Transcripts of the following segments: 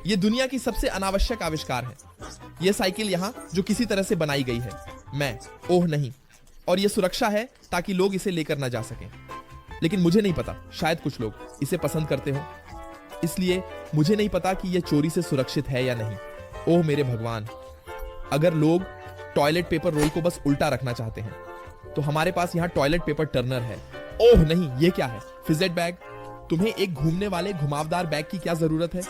ये दुनिया की सबसे अनावश्यक आविष्कार है। ये साइकिल यहाँ जो किसी तरह से बनाई गई है, मैं ओह नहीं, और ये सुरक्षा है ताकि लोग इसे लेकर ना जा सकें। लेकिन मुझे नहीं पता, शायद कुछ लोग इसे पसंद करते हो, इसलिए मुझे नहीं पता कि यह चोरी से सुरक्षित है या नहीं। ओह मेरे भगवान, अगर लोग टॉयलेट पेपर रोल को बस उल्टा रखना चाहते हैं तो हमारे पास यहाँ टॉयलेट पेपर टर्नर है। ओह नहीं, ये क्या है? Fidget bag. तुम्हें एक घूमने वाले घुमावदार बैग की क्या जरूरत है?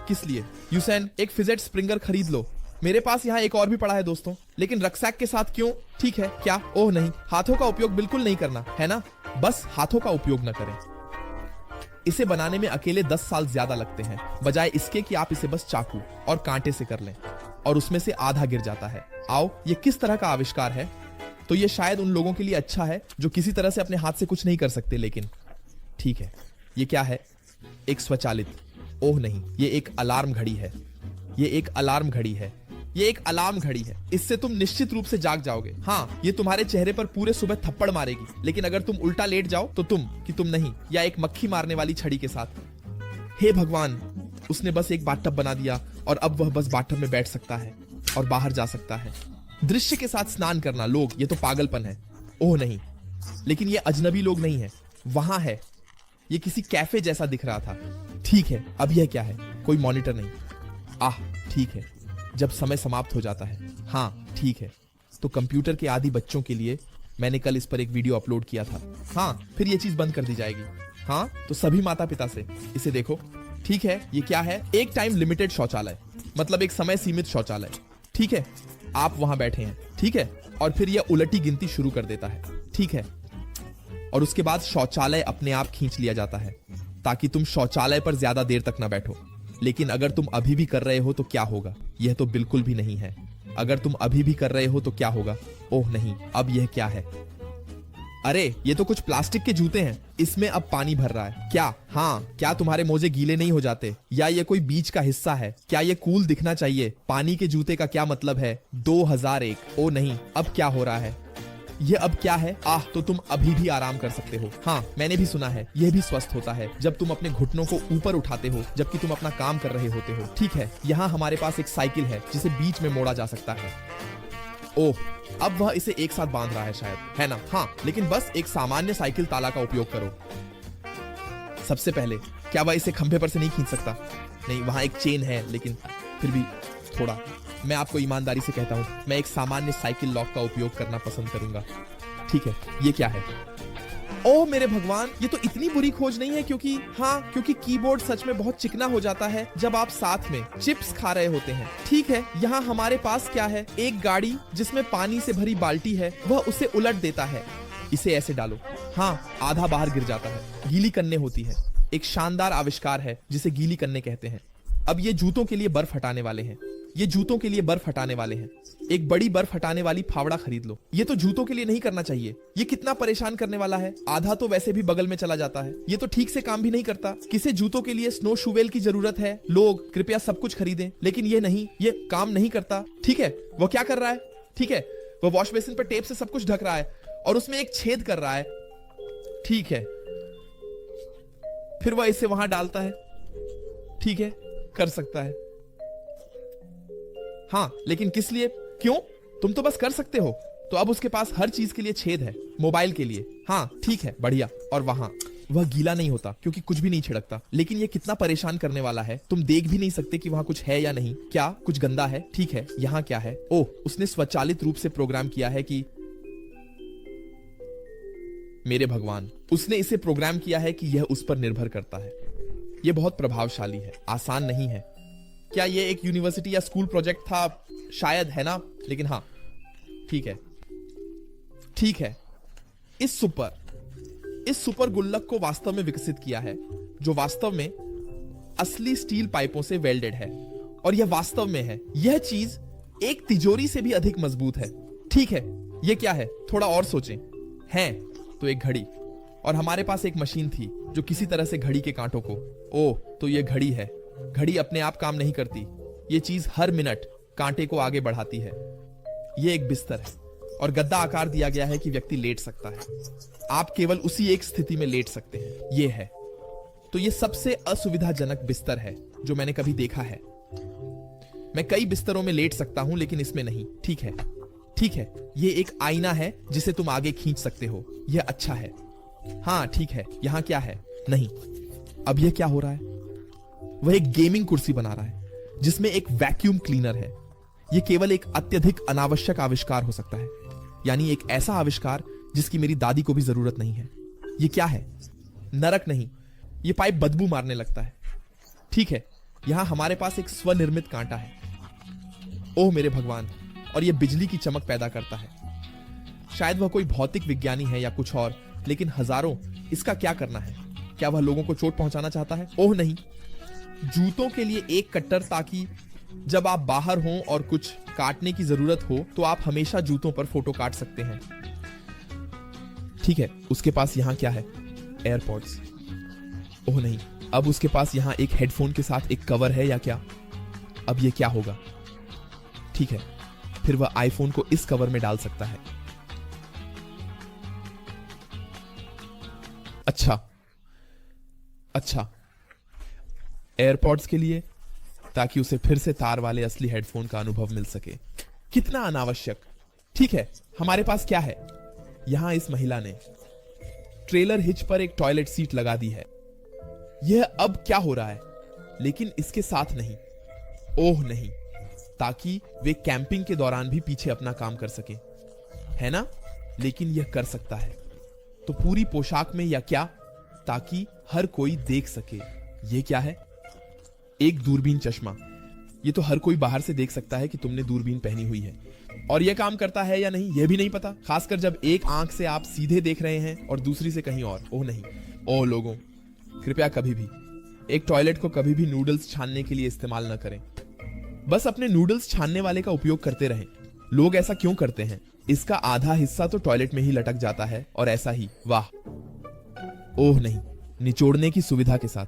किस लिए? यूसेन, एक फिजेट स्प्रिंगर खरीद लो। मेरे पास यहाँ एक और भी पड़ा है दोस्तों, लेकिन रक्सैक के साथ क्यों? ठीक है, क्या? ओह नहीं, हाथों का उपयोग बिल्कुल नहीं करना है ना, बस हाथों का उपयोग न करें। इसे बनाने में अकेले 10 साल ज्यादा लगते हैं, बजाय इसके कि आप इसे बस चाकू और कांटे से कर लें और उसमें से आधा गिर जाता है। आओ, ये किस तरह का आविष्कार है? तो ये शायद उन लोगों के लिए अच्छा है जो किसी तरह से अपने हाथ से कुछ नहीं कर सकते, लेकिन ठीक है। ये क्या है? एक स्वचालित, ओह नहीं, ये एक अलार्म घड़ी है। ये एक अलार्म घड़ी है। ये एक अलार्म घड़ी है। इससे तुम निश्चित रूप से जाग जाओगे। हाँ, ये तुम्हारे चेहरे पर पूरे सुबह थप्पड़ मारेगी, लेकिन अगर तुम उल्टा लेट जाओ तो तुम नहीं, या एक मक्खी मारने वाली छड़ी के साथ। हे भगवान, उसने बस एक बाथटब बना दिया और अब वह बस बाथटब में बैठ सकता है और बाहर जा सकता है। दृश्य के साथ स्नान करना, लोग, ये तो पागलपन है। ओह नहीं, लेकिन ये अजनबी लोग नहीं है, वहां है। ये किसी कैफे जैसा दिख रहा था। ठीक है, अब यह क्या है? कोई मॉनिटर नहीं। आह, ठीक है, जब समय समाप्त हो जाता है। हाँ ठीक है, तो कंप्यूटर के आदी बच्चों के लिए मैंने कल इस पर एक वीडियो अपलोड किया था। हाँ, फिर ये चीज बंद कर दी जाएगी। हाँ, तो सभी माता पिता से इसे देखो। ठीक है, ये क्या है? एक टाइम लिमिटेड शौचालय, मतलब एक समय सीमित शौचालय। ठीक है, आप वहां बैठे हैं, ठीक है, और फिर यह उलटी गिनती शुरू कर देता है। ठीक है, और उसके बाद शौचालय अपने आप खींच लिया जाता है ताकि तुम शौचालय पर ज्यादा देर तक ना बैठो। लेकिन अगर तुम अभी भी कर रहे हो तो क्या होगा? यह तो बिल्कुल भी नहीं है। अगर तुम अभी भी कर रहे हो तो क्या होगा? ओह नहीं, अब यह क्या है? अरे, ये तो कुछ प्लास्टिक के जूते हैं, इसमें अब पानी भर रहा है। क्या? हाँ, क्या तुम्हारे मोजे गीले नहीं हो जाते? या ये कोई बीच का हिस्सा है? क्या ये कूल दिखना चाहिए? पानी के जूते का क्या मतलब है? 2001। ओ नहीं, अब क्या हो रहा है? ये अब क्या है? आह, तो तुम अभी भी आराम कर सकते हो। हाँ, मैंने भी सुना है, यह भी स्वस्थ होता है जब तुम अपने घुटनों को ऊपर उठाते हो जबकि तुम अपना काम कर रहे होते हो। ठीक है, यहाँ हमारे पास एक साइकिल है जिसे बीच में मोड़ा जा सकता है। ओह, अब वह इसे एक साथ बांध रहा है शायद, है ना? हाँ, लेकिन बस एक सामान्य साइकिल ताला का उपयोग करो। सबसे पहले, क्या वह इसे खंभे पर से नहीं खींच सकता? नहीं, वहां एक चेन है, लेकिन फिर भी थोड़ा। मैं आपको ईमानदारी से कहता हूं, मैं एक सामान्य साइकिल लॉक का उपयोग करना पसंद करूंगा। ठीक है, ये क्या है? ओह मेरे भगवान, ये तो इतनी बुरी खोज नहीं है, क्योंकि कीबोर्ड सच में बहुत चिकना हो जाता है जब आप साथ में चिप्स खा रहे होते हैं। ठीक है, यहाँ हमारे पास क्या है? एक गाड़ी जिसमें पानी से भरी बाल्टी है, वह उसे उलट देता है। इसे ऐसे डालो। हाँ, आधा बाहर गिर जाता है। गीली कन्ने होती है। एक शानदार आविष्कार है जिसे गीली कन्ने कहते हैं। अब ये जूतों के लिए बर्फ हटाने वाले हैं। ये जूतों के लिए बर्फ हटाने वाले हैं। एक बड़ी बर्फ हटाने वाली फावड़ा खरीद लो। ये तो जूतों के लिए नहीं करना चाहिए। ये कितना परेशान करने वाला है। आधा तो वैसे भी बगल में चला जाता है। ये तो ठीक से काम भी नहीं करता। किसे जूतों के लिए स्नो शूवेल की जरूरत है? लोग कृपया सब कुछ खरीदें, लेकिन ये नहीं, ये काम नहीं करता। ठीक है, वो क्या कर रहा है? ठीक है, वो वॉश बेसिन पर टेप से सब कुछ ढक रहा है और उसमें एक छेद कर रहा है। ठीक है, फिर वह इसे वहां डालता है। ठीक है, कर सकता है। हाँ, लेकिन किस लिए? क्यों? तुम तो बस कर सकते हो। तो अब उसके पास हर चीज के लिए छेद है, मोबाइल के लिए। हाँ ठीक है, बढ़िया। और वहां वह गीला नहीं होता क्योंकि कुछ भी नहीं छिड़कता। लेकिन ये कितना परेशान करने वाला है। तुम देख भी नहीं सकते कि वहां कुछ है या नहीं। क्या कुछ गंदा है? ठीक है, यहाँ क्या है? ओह, उसने स्वचालित रूप से प्रोग्राम किया है कि मेरे भगवान, उसने इसे प्रोग्राम किया है कि यह उस पर निर्भर करता है। यह बहुत प्रभावशाली है, आसान नहीं है। क्या यह एक यूनिवर्सिटी या स्कूल प्रोजेक्ट था? शायद, है ना? लेकिन हाँ, ठीक है, ठीक है। इस सुपर गुल्लक को वास्तव में विकसित किया है, जो वास्तव में असली स्टील पाइपों से वेल्डेड है, और यह वास्तव में है। यह चीज एक तिजोरी से भी अधिक मजबूत है। ठीक है, यह क्या है? थोड़ा और सोचें। है तो एक घड़ी, और हमारे पास एक मशीन थी जो किसी तरह से घड़ी के कांटों को, ओह, तो यह घड़ी है। घड़ी अपने आप काम नहीं करती। यह चीज हर मिनट कांटे को आगे बढ़ाती है। यह एक बिस्तर है और गद्दा आकार दिया गया है कि व्यक्ति लेट सकता है। आप केवल उसी एक स्थिति में लेट सकते हैं। यह है तो यह सबसे असुविधाजनक बिस्तर है जो मैंने कभी देखा है। मैं कई बिस्तरों में लेट सकता हूं लेकिन इसमें नहीं। ठीक है, ठीक है, ये एक आईना है जिसे तुम आगे खींच सकते हो। यह अच्छा है। हाँ ठीक है, यहां क्या है? नहीं। अब यह क्या हो रहा है? वह एक गेमिंग कुर्सी बना रहा है जिसमें एक वैक्यूम क्लीनर है। यह केवल एक अत्यधिक अनावश्यक आविष्कार हो सकता है, यानी एक ऐसा आविष्कार जिसकी मेरी दादी को भी जरूरत नहीं है। यह क्या है? नरक नहीं, यह पाइप बदबू मारने लगता है। ठीक है, यहां हमारे पास एक स्वनिर्मित कांटा है। ओह मेरे भगवान, और यह बिजली की चमक पैदा करता है। शायद वह कोई भौतिक विज्ञानी है या कुछ और, लेकिन हजारों, इसका क्या करना है? क्या वह लोगों को चोट पहुंचाना चाहता है? ओह नहीं। जूतों के लिए एक कट्टर, ताकि जब आप बाहर हों और कुछ काटने की जरूरत हो तो आप हमेशा जूतों पर फोटो काट सकते हैं। ठीक है, उसके पास यहां क्या है? एयरपॉड्स। ओह नहीं। अब उसके पास यहां एक हेडफोन के साथ एक कवर है या क्या? अब यह क्या होगा? ठीक है, फिर वह आईफोन को इस कवर में डाल सकता है। अच्छा, एयरपॉड्स के लिए, ताकि उसे फिर से तार वाले असली हेडफोन का अनुभव मिल सके। कितना अनावश्यक। ठीक है, हमारे पास क्या है? यहां इस महिला ने ट्रेलर हिच पर एक टॉयलेट सीट लगा दी है। यह अब क्या हो रहा है? लेकिन इसके साथ नहीं। ओह नहीं, ताकि वे कैंपिंग के दौरान भी पीछे अपना काम कर सके, है ना? लेकिन यह कर सकता है तो पूरी पोशाक में या क्या, ताकि हर कोई देख सके। यह क्या है? एक दूरबीन चश्मा। यह तो हर कोई बाहर से देख सकता है कि तुमने दूरबीन पहनी हुई है। और यह काम करता है या नहीं, यह भी नहीं पता, खासकर जब एक आंख से आप सीधे देख रहे हैं और दूसरी से कहीं और। ओह नहीं। ओह लोगों, कृपया कभी भी एक टॉयलेट को कभी भी नूडल्स छानने के लिए इस्तेमाल न करें। बस अपने नूडल्स छानने वाले का उपयोग करते रहें। लोग ऐसा क्यों करते हैं? इसका आधा हिस्सा तो टॉयलेट में ही लटक जाता है और ऐसा ही। वाह। ओह नहीं, निचोड़ने की सुविधा के साथ,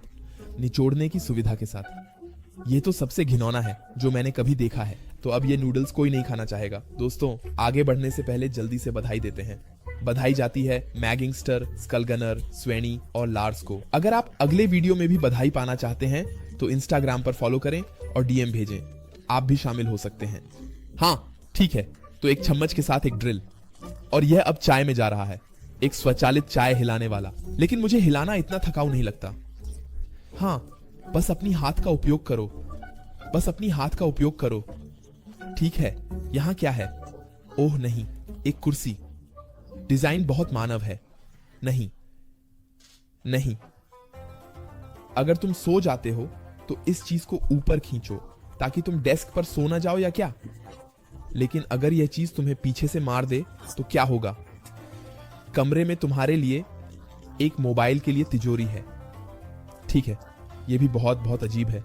निचोड़ने की सुविधा के साथ। ये तो सबसे घिनौना है जो मैंने कभी देखा है। तो अब ये नूडल्स कोई नहीं खाना चाहेगा। दोस्तों, आगे बढ़ने से पहले जल्दी से बधाई देते हैं। बधाई जाती है मैगिंगस्टर, स्कलगनर, स्वेनी और लार्स को। अगर आप अगले वीडियो में भी बधाई पाना चाहते हैं तो इंस्टाग्राम पर फॉलो करें और डीएम भेजें। आप भी शामिल हो सकते हैं। हाँ ठीक है, तो एक चम्मच के साथ एक ड्रिल, और यह अब चाय में जा रहा है, एक स्वचालित चाय हिलाने वाला। लेकिन मुझे हिलाना इतना थकाऊ नहीं लगता। हाँ, बस अपनी हाथ का उपयोग करो, बस अपनी हाथ का उपयोग करो। ठीक है, यहां क्या है? ओह नहीं, एक कुर्सी। डिजाइन बहुत मानव है। नहीं नहीं, अगर तुम सो जाते हो तो इस चीज को ऊपर खींचो ताकि तुम डेस्क पर सो ना जाओ या क्या? लेकिन अगर यह चीज तुम्हें पीछे से मार दे तो क्या होगा? कमरे में तुम्हारे लिए एक मोबाइल के लिए तिजोरी है। ठीक है, यह भी बहुत बहुत अजीब है।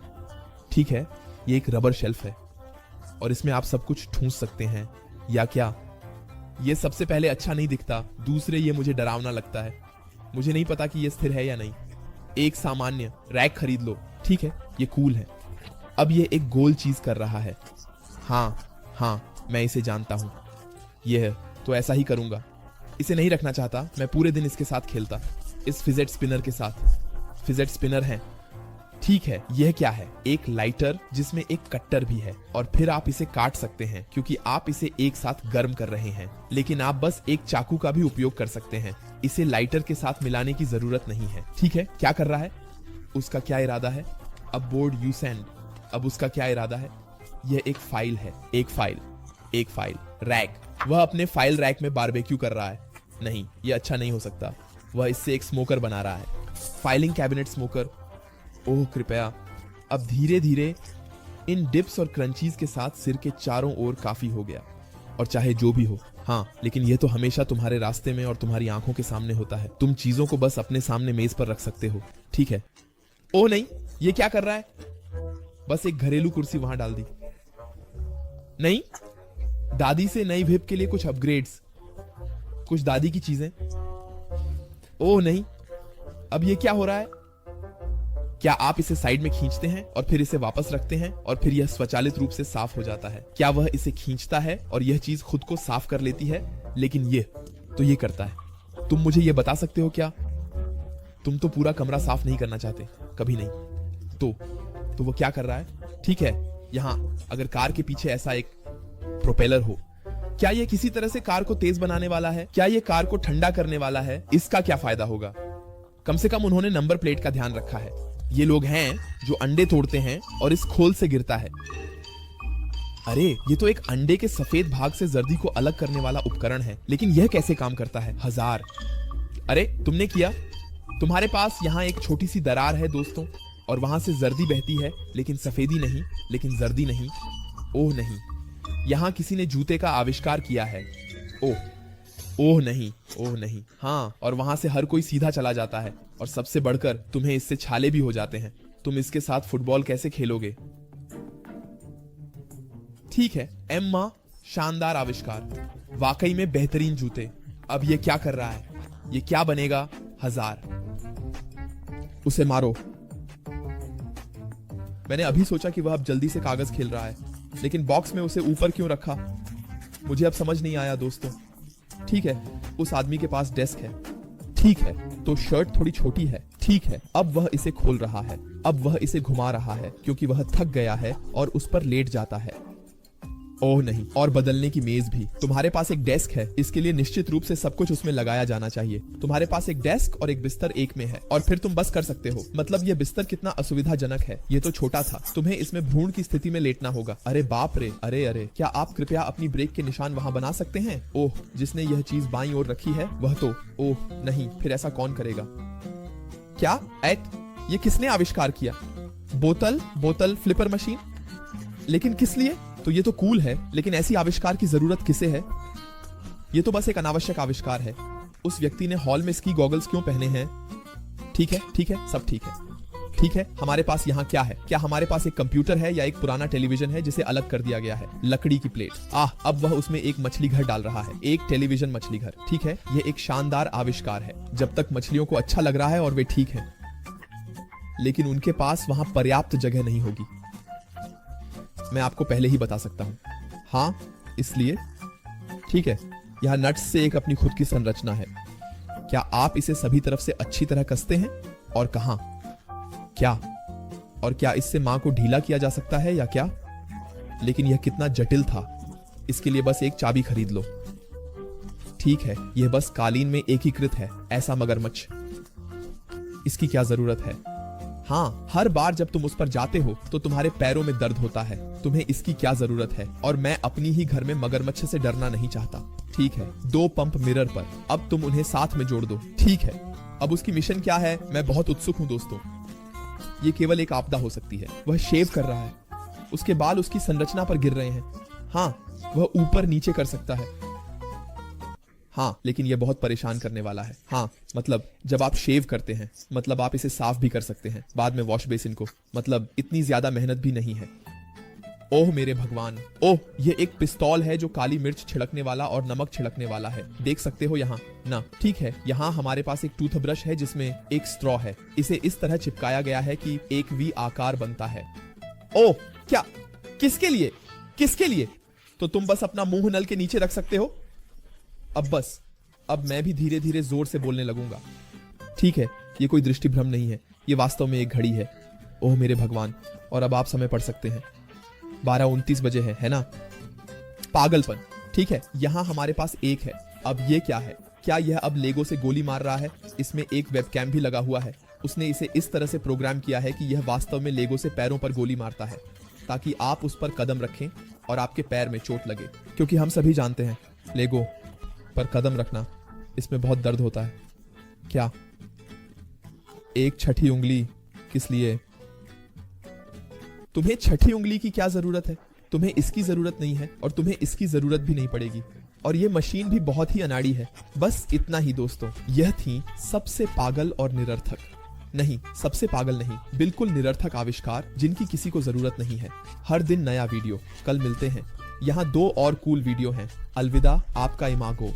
ठीक है, यह एक रबर शेल्फ है और इसमें आप सब कुछ ठूंस सकते हैं या क्या? यह सबसे पहले अच्छा नहीं दिखता, दूसरे ये मुझे डरावना लगता है। मुझे नहीं पता कि यह स्थिर है या नहीं। एक सामान्य रैक खरीद लो। ठीक है, ये कूल है। अब यह एक गोल चीज कर रहा है। हाँ, मैं इसे जानता हूं। यह तो ऐसा ही करूंगा। इसे नहीं रखना चाहता, मैं पूरे दिन इसके साथ खेलता, इस फिजेट स्पिनर के साथ। फिजेट स्पिनर है। ठीक है, यह क्या है? एक लाइटर जिसमें एक कट्टर भी है, और फिर आप इसे काट सकते हैं क्योंकि आप इसे एक साथ गर्म कर रहे हैं। लेकिन आप बस एक चाकू का भी उपयोग कर सकते हैं, इसे लाइटर के साथ मिलाने की जरूरत नहीं है। ठीक है, क्या कर रहा है? उसका क्या इरादा है? अब बोर्ड यू सेंड। अब उसका क्या इरादा है? यह एक फाइल है। एक फाइल रैक। वह अपने फाइल रैक में बारबेक्यू कर रहा है। नहीं, यह अच्छा नहीं हो सकता। वह इससे एक स्मोकर बना रहा है। Filing cabinet smoker. ओह कृपया। अब धीरे धीरे इन डिप्स और क्रंचीज के साथ सिर के चारों ओर काफी हो गया। और चाहे जो भी हो, हाँ, लेकिन यह तो हमेशा तुम्हारे रास्ते में और तुम्हारी आंखों के सामने होता है। तुम चीजों को बस अपने सामने मेज पर रख सकते हो। ठीक है। ओह नहीं, ये क्या कर रहा है? बस एक घरेलू कुर्सी वहां डाल दी। नहीं, दादी से नई विप के लिए कुछ अपग्रेड्स, कुछ दादी की चीजें। ओह नहीं, अब ये क्या हो रहा है? क्या आप इसे साइड में खींचते हैं और फिर इसे वापस रखते हैं और फिर यह स्वचालित रूप से साफ हो जाता है? क्या वह इसे खींचता है और यह चीज खुद को साफ कर लेती है? लेकिन ये करता है। तुम मुझे यह बता सकते हो क्या? तुम तो पूरा कमरा साफ नहीं करना चाहते, कभी नहीं। तो वो क्या कर रहा है? ठीक है, यहाँ अगर कार के पीछे ऐसा एक प्रोपेलर हो, क्या ये किसी तरह से कार को तेज बनाने वाला है? क्या ये कार को ठंडा करने वाला है? इसका क्या फायदा होगा? कम से कम उन्होंने नंबर प्लेट का ध्यान रखा है। ये लोग हैं जो अंडे तोड़ते हैं और इस खोल से गिरता है। अरे ये तो एक अंडे के सफेद भाग से जर्दी को अलग करने वाला उपकरण है, लेकिन यह कैसे काम करता है? हजार। अरे तुमने किया। तुम्हारे पास यहाँ एक छोटी सी दरार है दोस्तों, और वहां से जर्दी बहती है, लेकिन सफेदी नहीं, लेकिन जर्दी नहीं। ओह नहीं, यहाँ किसी ने जूते का आविष्कार किया है। ओह ओह नहीं, ओह नहीं। हाँ, और वहां से हर कोई सीधा चला जाता है, और सबसे बढ़कर तुम्हें इससे छाले भी हो जाते हैं। तुम इसके साथ फुटबॉल कैसे खेलोगे? ठीक है एम्मा, शानदार आविष्कार, वाकई में बेहतरीन जूते। अब ये क्या कर रहा है? ये क्या बनेगा? हजार। उसे मारो। मैंने अभी सोचा कि वह अब जल्दी से कागज खेल रहा है, लेकिन बॉक्स में उसे ऊपर क्यों रखा, मुझे अब समझ नहीं आया दोस्तों। ठीक है, उस आदमी के पास डेस्क है। ठीक है, तो शर्ट थोड़ी छोटी है। ठीक है, अब वह इसे खोल रहा है। अब वह इसे घुमा रहा है क्योंकि वह थक गया है और उस पर लेट जाता है। ओह नहीं, और बदलने की मेज भी। तुम्हारे पास एक डेस्क है, इसके लिए निश्चित रूप से सब कुछ उसमें लगाया जाना चाहिए। तुम्हारे पास एक डेस्क और एक बिस्तर एक में है, और फिर तुम बस कर सकते हो। मतलब ये बिस्तर कितना असुविधाजनक है। ये तो छोटा था, तुम्हें इसमें भ्रूण की स्थिति में लेटना होगा। अरे बाप रे, अरे अरे, क्या आप कृपया अपनी ब्रेक के निशान वहां बना सकते हैं? ओह, जिसने यह चीज बाईं ओर रखी है वह तो, ओह नहीं, फिर ऐसा कौन करेगा? क्या ये किसने आविष्कार किया? बोतल फ्लिपर मशीन? लेकिन किस लिए? तो ये तो कूल है, लेकिन ऐसी आविष्कार की जरूरत किसे है? ये तो बस एक अनावश्यक आविष्कार है। उस व्यक्ति ने हॉल में स्की गॉगल्स क्यों पहने हैं? ठीक है, सब ठीक है। ठीक है, हमारे पास यहाँ क्या है? क्या हमारे पास एक कंप्यूटर है या एक पुराना टेलीविजन है जिसे अलग कर दिया गया है? लकड़ी की प्लेट। अब वह उसमें एक मछली घर डाल रहा है। एक टेलीविजन मछली घर। ठीक है, यह एक शानदार आविष्कार है जब तक मछलियों को अच्छा लग रहा है और वे ठीक हैं। लेकिन उनके पास वहां पर्याप्त जगह नहीं होगी। मैं आपको पहले ही बता सकता हूं। हाँ, इसलिए ठीक है, यह नट्स से एक अपनी खुद की संरचना है। क्या आप इसे सभी तरफ से अच्छी तरह कसते हैं? और कहां? क्या? और क्या इससे मां को ढीला किया जा सकता है या क्या? लेकिन यह कितना जटिल था। इसके लिए बस एक चाबी खरीद लो। ठीक है, यह बस कालीन में एकीकृत है। ऐसा मगरमच्छ, इसकी क्या जरूरत है? हाँ, हर बार जब तुम उस पर जाते हो तो तुम्हारे पैरों में दर्द होता है। तुम्हें इसकी क्या जरूरत है? और मैं अपनी ही घर में मगरमच्छ से डरना नहीं चाहता। ठीक है, 2 पंप मिरर पर। अब तुम उन्हें साथ में जोड़ दो। ठीक है, अब उसकी मिशन क्या है? मैं बहुत उत्सुक हूं दोस्तों। ये केवल एक आपदा हो सकती है। वह शेव कर रहा है, उसके बाल उसकी संरचना पर गिर रहे हैं। हाँ, वह ऊपर नीचे कर सकता है। हाँ, लेकिन यह बहुत परेशान करने वाला है। हाँ, मतलब जब आप शेव करते हैं, मतलब आप इसे साफ भी कर सकते हैं बाद में वॉश बेसिन को। मतलब इतनी ज्यादा मेहनत भी नहीं है। ओह मेरे भगवान, ओह, यह एक पिस्तौल है जो काली मिर्च छिड़कने वाला और नमक छिड़कने वाला है। देख सकते हो यहाँ ना? ठीक है, यहाँ हमारे पास एक टूथ ब्रश है जिसमें एक स्ट्रॉ है। इसे इस तरह चिपकाया गया है कि एक वी आकार बनता है। ओह, क्या? किसके लिए? किसके लिए? तो तुम बस अपना मुंह नल के नीचे रख सकते हो। अब मैं भी धीरे धीरे जोर से बोलने लगूंगा। ठीक है, ये कोई दृष्टि भ्रम नहीं है, ये वास्तव में एक घड़ी है। ओह मेरे भगवान, और अब आप समय पढ़ सकते हैं। 12:29 बजे है ना? पागलपन। ठीक है, यहाँ हमारे पास एक है। अब ये क्या है? क्या यह अब लेगो से गोली मार रहा है? इसमें एक वेबकैम भी लगा हुआ है। उसने इसे इस तरह से प्रोग्राम किया है कि यह वास्तव में लेगो से पैरों पर गोली मारता है, ताकि आप उस पर कदम रखें और आपके पैर में चोट लगे। क्योंकि हम सभी जानते हैं, लेगो पर कदम रखना, इसमें बहुत दर्द होता है। क्या? एक छठी उंगली किस लिए? तुम्हें छठी उंगली की क्या जरूरत है? तुम्हें इसकी जरूरत नहीं है, और तुम्हें इसकी जरूरत भी नहीं पड़ेगी। और ये मशीन भी बहुत ही अनाड़ी है। बस इतना ही दोस्तों। यह थी सबसे पागल और निरर्थक, नहीं, सबसे पागल नहीं, बिल्कुल निरर्थक आविष्कार जिनकी किसी को जरूरत नहीं है। हर दिन नया वीडियो। कल मिलते हैं। यहाँ 2 और कूल वीडियो हैं। अलविदा आपका इमागो।